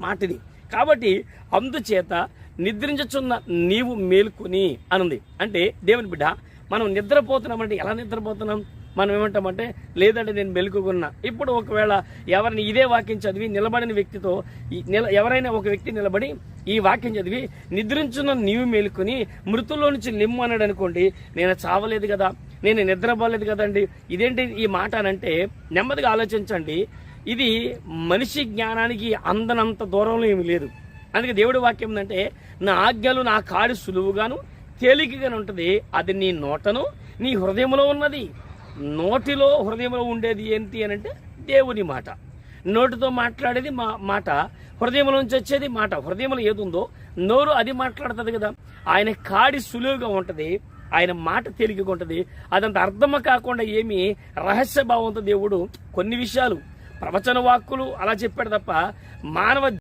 మాటది. కాబట్టి అందుచేత నిద్రించుచున్న నీవు మేలుకొని అనుంది. అంటే దేవుని బిడ్డ, మనం నిద్రపోతున్నామంటే ఎలా నిద్రపోతున్నాం? మనం ఏమంటామంటే లేదంటే నేను మెలుకున్నా. ఇప్పుడు ఒకవేళ ఎవరిని ఇదే వాక్యం చదివి నిలబడిన వ్యక్తితో ఎవరైనా ఒక వ్యక్తి నిలబడి ఈ వాక్యం చదివి నిద్రించున్న నీవు మేలుకొని మృతుల్లో నుంచి నిమ్ము అన్నాడు అనుకోండి, నేను చావలేదు కదా, నేను నిద్రపోలేదు కదండి, ఇదేంటి ఈ మాట అనంటే నెమ్మదిగా ఆలోచించండి. ఇది మనిషి జ్ఞానానికి అందనంత దూరంలో ఏమి లేదు. అందుకే దేవుడి వాక్యం ఏంటంటే నా ఆజ్ఞలు నా కాడి సులువుగాను తేలికగాను ఉంటుంది, అది నీ నోటను నీ హృదయంలో ఉన్నది. నోటిలో హృదయంలో ఉండేది ఏంటి అని అంటే దేవుని మాట. నోటితో మాట్లాడేది మాట, హృదయంలోంచి వచ్చేది మాట. హృదయంలో ఏది ఉందో నోరు అది మాట్లాడుతుంది కదా. ఆయన కాడి సులువుగా ఉంటుంది, ఆయన మాట తేలికగా ఉంటుంది. అదంత అర్థమ కాకుండా ఏమి రహస్య భావంతో దేవుడు కొన్ని విషయాలు ప్రవచన వాక్కులు అలా చెప్పాడు తప్ప మానవ